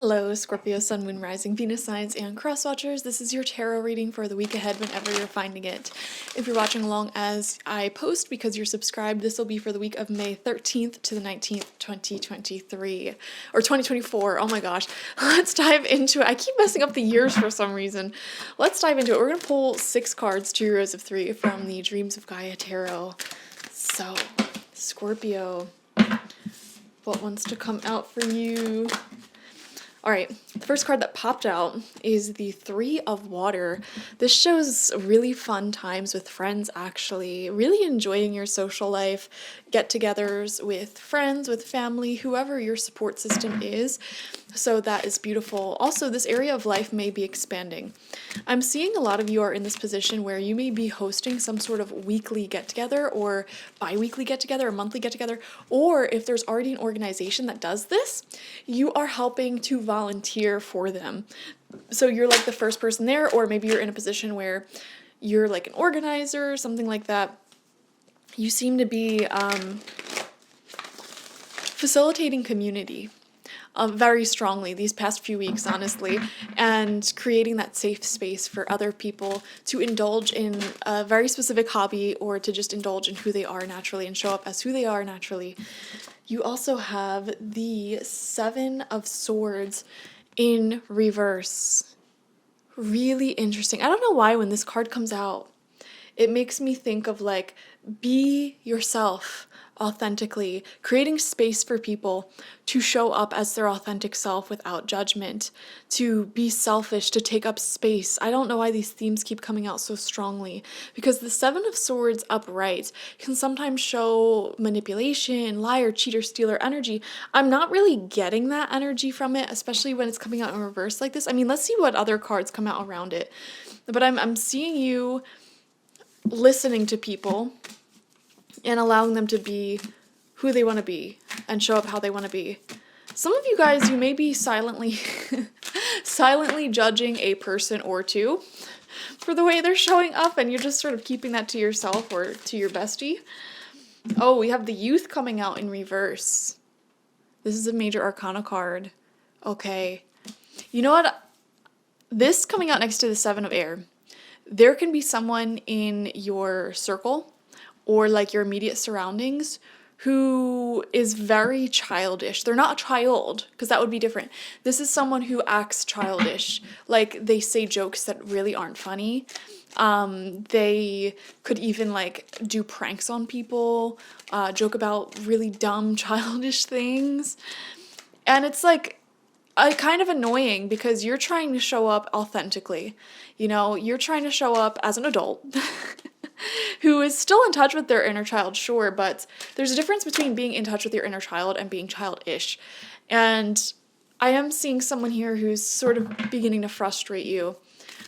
Hello, Scorpio, Sun, Moon, Rising, Venus signs, and cross watchers. This is your tarot reading for the week ahead whenever you're finding it. If you're watching along as I post because you're subscribed, this will be for the week of May 13th to the 19th, 2023. Or 2024, oh my gosh. Let's dive into it. I keep messing up the years for some reason. Let's dive into it. We're going to pull 6 cards, 2 rows of 3 from the Dreams of Gaia Tarot. So, Scorpio, what wants to come out for you? All right, the first card that popped out is the 3 of Water. This shows really fun times with friends, actually. Really enjoying your social life, get-togethers with friends, with family, whoever your support system is. So that is beautiful. Also, this area of life may be expanding. I'm seeing a lot of you are in this position where you may be hosting some sort of weekly get-together or bi-weekly get-together or monthly get-together, or if there's already an organization that does this, you are helping to volunteer for them. So you're like the first person there, or maybe you're in a position where you're like an organizer or something like that. You seem to be facilitating community very strongly these past few weeks, honestly, and creating that safe space for other people to indulge in a very specific hobby or to just indulge in who they are naturally and show up as who they are naturally. You also have the 7 of Swords in reverse. Really interesting. I don't know why when this card comes out, it makes me think of like, be yourself authentically, creating space for people to show up as their authentic self without judgment, to be selfish, to take up space. I don't know why these themes keep coming out so strongly, because the 7 of Swords upright can sometimes show manipulation, liar, cheater, stealer energy. I'm not really getting that energy from it, especially when it's coming out in reverse like this. I mean, let's see what other cards come out around it. But I'm seeing you listening to people and allowing them to be who they want to be and show up how they want to be. Some of you guys, you may be silently judging a person or two for the way they're showing up, and you're just sort of keeping that to yourself or to your bestie. Oh, we have the Youth coming out in reverse. This is a major arcana card. Okay. You know what? This coming out next to the 7 of Air. There can be someone in your circle or like your immediate surroundings who is very childish. They're not a child, because that would be different. This is someone who acts childish. Like, they say jokes that really aren't funny. They could even like do pranks on people, joke about really dumb, childish things. And it's like kind of annoying because you're trying to show up authentically. You know, you're trying to show up as an adult who is still in touch with their inner child, sure, but there's a difference between being in touch with your inner child and being childish. And I am seeing someone here who's sort of beginning to frustrate you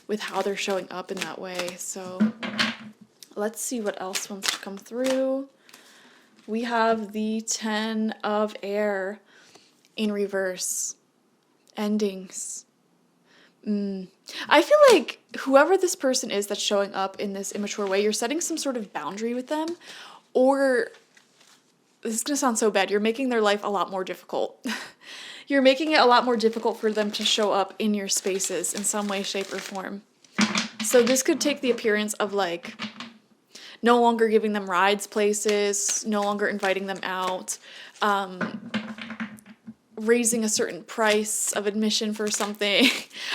with how they're showing up in that way. So let's see what else wants to come through. We have the 10 of Air in reverse. Endings. I feel like whoever this person is that's showing up in this immature way, you're setting some sort of boundary with them, or this is going to sound so bad, you're making their life a lot more difficult. You're making it a lot more difficult for them to show up in your spaces in some way, shape, or form. So this could take the appearance of like no longer giving them rides places, no longer inviting them out, raising a certain price of admission for something.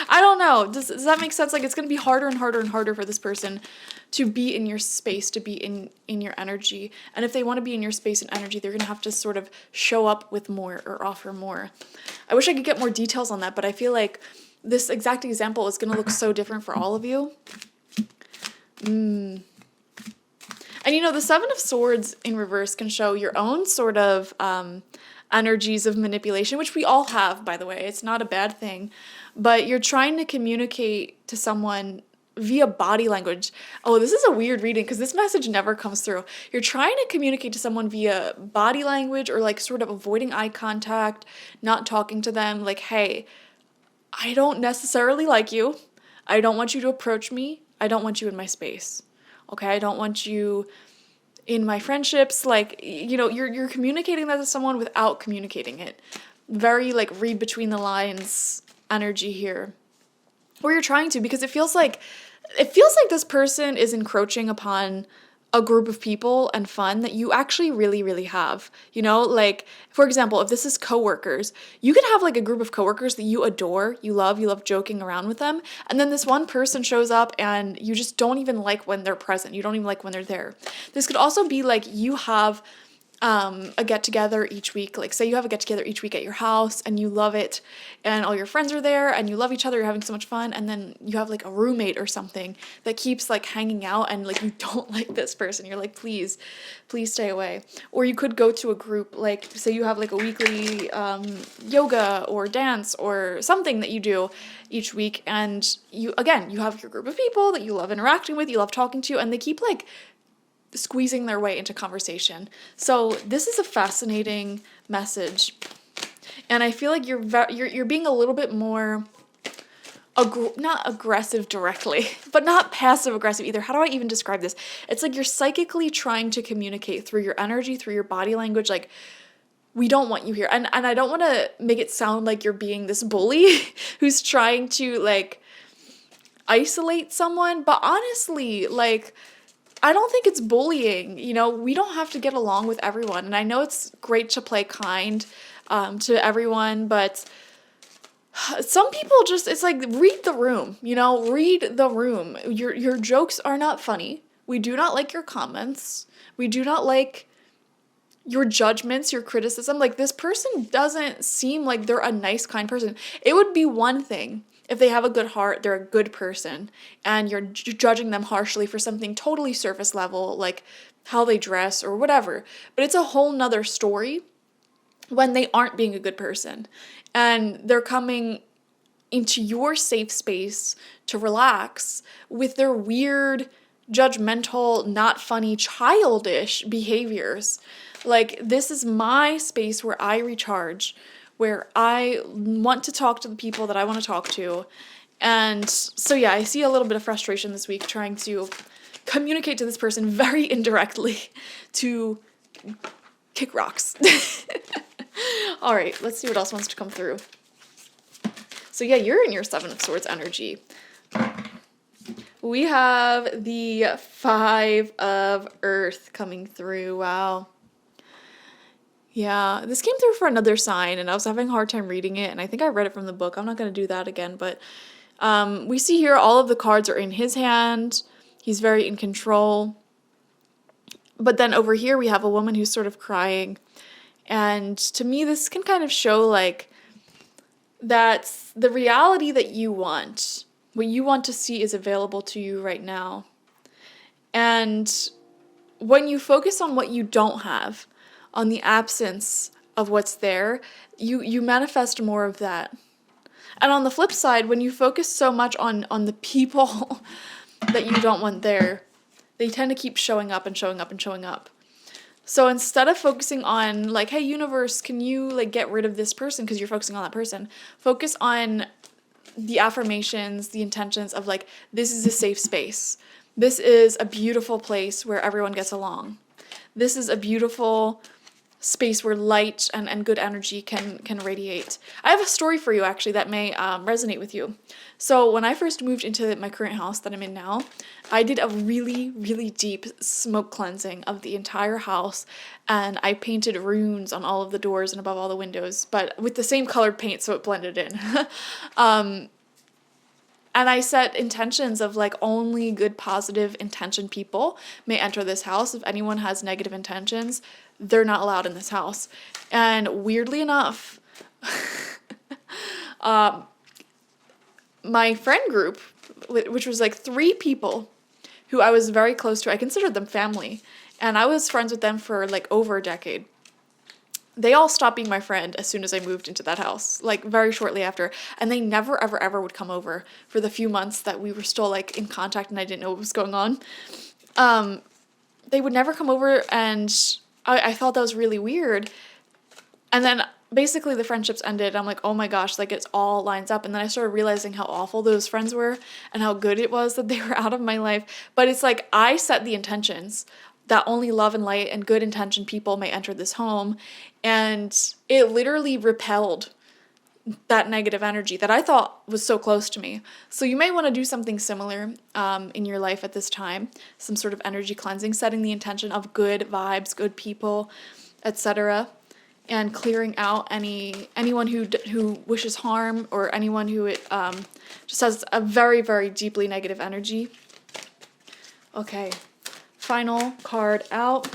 I don't know. Does that make sense? Like, it's going to be harder and harder and harder for this person to be in your space, to be in your energy. And if they want to be in your space and energy, they're going to have to sort of show up with more or offer more. I wish I could get more details on that, but I feel like this exact example is going to look so different for all of you. And you know, the 7 of Swords in reverse can show your own sort of energies of manipulation, which we all have, by the way. It's not a bad thing. But you're trying to communicate to someone via body language. Oh, this is a weird reading because this message never comes through. You're trying to communicate to someone via body language or like sort of avoiding eye contact, not talking to them. Like, hey, I don't necessarily like you. I don't want you to approach me. I don't want you in my space. Okay, I don't want you in my friendships. Like, you know, you're communicating that to someone without communicating it. very like read between the lines energy here. Or you're trying to, because it feels like this person is encroaching upon a group of people and fun that you actually really, really have. You know, like, for example, if this is coworkers, you could have like a group of coworkers that you adore, you love joking around with them, and then this one person shows up and you just don't even like when they're present. You don't even like when they're there. This could also be like you have a get together each week. Like, say you have a get together each week at your house and you love it and all your friends are there and you love each other, you're having so much fun, and then you have like a roommate or something that keeps like hanging out and like you don't like this person. You're like, please stay away. Or you could go to a group, like say you have like a weekly yoga or dance or something that you do each week, and you have your group of people that you love interacting with, you love talking to, and they keep like squeezing their way into conversation. So this is a fascinating message, and I feel like you're being a little bit more not aggressive directly, but not passive aggressive either. How do I even describe this? It's like you're psychically trying to communicate through your energy, through your body language, like, we don't want you here. And I don't want to make it sound like you're being this bully who's trying to like isolate someone, but honestly, like, I don't think it's bullying. You know, we don't have to get along with everyone. And I know it's great to play kind to everyone, but some people just, it's like, read the room, you know, read the room. Your jokes are not funny. We do not like your comments. We do not like your judgments, your criticism. Like, this person doesn't seem like they're a nice, kind person. It would be one thing if they have a good heart, they're a good person, and you're judging them harshly for something totally surface level, like how they dress or whatever. But it's a whole nother story when they aren't being a good person and they're coming into your safe space to relax with their weird, judgmental, not funny, childish behaviors. Like, this is my space where I recharge, where I want to talk to the people that I want to talk to. And so, yeah, I see a little bit of frustration this week trying to communicate to this person very indirectly to kick rocks. All right, let's see what else wants to come through. So, yeah, you're in your Seven of Swords energy. We have the Five of Earth coming through. Wow. Yeah, this came through for another sign, and I was having a hard time reading it, and I think I read it from the book. I'm not going to do that again, but we see here all of the cards are in his hand. He's very in control. But then over here we have a woman who's sort of crying, and to me this can kind of show, like, that's the reality that you want. What you want to see is available to you right now. And when you focus on what you don't have, on the absence of what's there, you manifest more of that. And on the flip side, when you focus so much on the people that you don't want there, they tend to keep showing up and showing up and showing up. So instead of focusing on, like, hey, universe, can you, like, get rid of this person because you're focusing on that person, focus on the affirmations, the intentions of, like, this is a safe space. This is a beautiful place where everyone gets along. This is a beautiful space where light and good energy can radiate. I have a story for you, actually, that may resonate with you. So when I first moved into my current house that I'm in now, I did a really, really deep smoke cleansing of the entire house, and I painted runes on all of the doors and above all the windows, but with the same colored paint so it blended in. And I set intentions of, like, only good, positive intention people may enter this house. If anyone has negative intentions, they're not allowed in this house. And weirdly enough, my friend group, which was like 3 people who I was very close to, I considered them family, and I was friends with them for like over a decade. They all stopped being my friend as soon as I moved into that house, like very shortly after. And they never, ever, ever would come over for the few months that we were still like in contact and I didn't know what was going on. They would never come over, and I thought that was really weird. And then basically the friendships ended. I'm like, oh my gosh, like, it's all lines up. And then I started realizing how awful those friends were and how good it was that they were out of my life. But it's like, I set the intentions. that only love and light and good intention people may enter this home. And it literally repelled that negative energy that I thought was so close to me. So you may want to do something similar in your life at this time, some sort of energy cleansing, setting the intention of good vibes, good people, etc., and clearing out anyone who wishes harm, or anyone who just has a very, very deeply negative energy. Okay, final card out.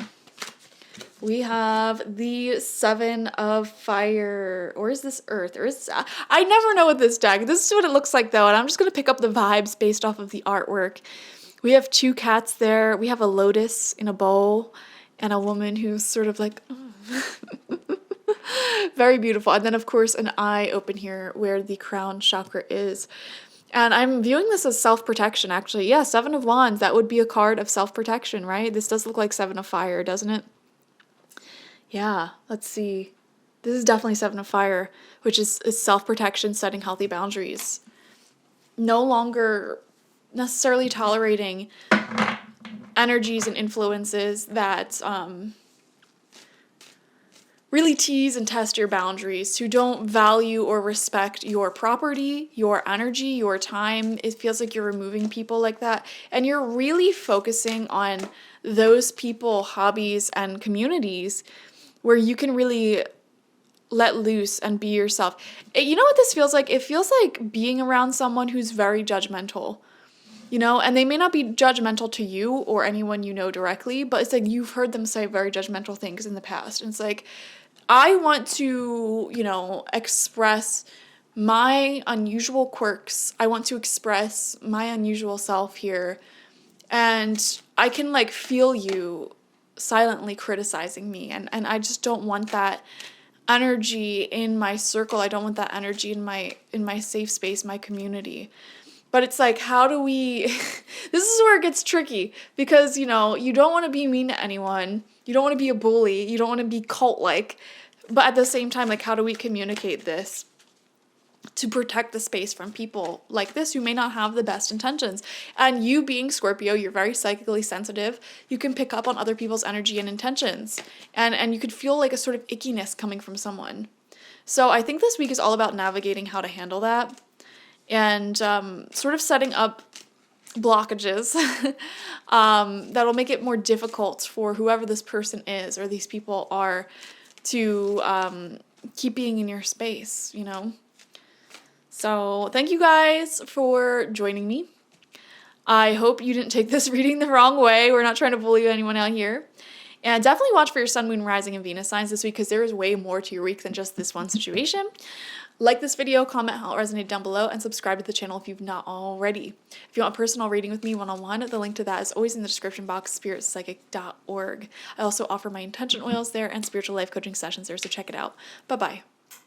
We have the Seven of Fire. Or is this Earth? Or is I never know with this deck. This is what it looks like, though, and I'm just going to pick up the vibes based off of the artwork. We have 2 cats there. We have a lotus in a bowl, and a woman who's sort of like... very beautiful. And then, of course, an eye open here where the crown chakra is. And I'm viewing this as self-protection, actually. Yeah, 7 of Wands. That would be a card of self-protection, right? This does look like 7 of Fire, doesn't it? Yeah, let's see. This is definitely 7 of Fire, which is self-protection, setting healthy boundaries. No longer necessarily tolerating energies and influences that really tease and test your boundaries, who don't value or respect your property, your energy, your time. It feels like you're removing people like that. And you're really focusing on those people, hobbies, and communities where you can really let loose and be yourself. You know what this feels like? It feels like being around someone who's very judgmental. You know, and they may not be judgmental to you or anyone you know directly, but it's like you've heard them say very judgmental things in the past. And it's like, I want to, you know, express my unusual quirks. I want to express my unusual self here. And I can like feel you silently criticizing me. And I just don't want that energy in my circle. I don't want that energy in my safe space, my community. But it's like, how do we, this is where it gets tricky, because, you know, you don't want to be mean to anyone. You don't want to be a bully. You don't want to be cult-like. But at the same time, like, how do we communicate this to protect the space from people like this who may not have the best intentions? And you being Scorpio, you're very psychically sensitive. You can pick up on other people's energy and intentions. And you could feel like a sort of ickiness coming from someone. So I think this week is all about navigating how to handle that. And sort of setting up blockages that'll make it more difficult for whoever this person is or these people are to keep being in your space, you know? So thank you guys for joining me. I hope you didn't take this reading the wrong way. We're not trying to bully anyone out here. And definitely watch for your sun, moon, rising, and Venus signs this week, because there is way more to your week than just this one situation. Like this video, comment how it resonated down below, and subscribe to the channel if you've not already. If you want a personal reading with me one-on-one, the link to that is always in the description box, spiritpsychic.org. I also offer my intention oils there and spiritual life coaching sessions there, so check it out. Bye-bye.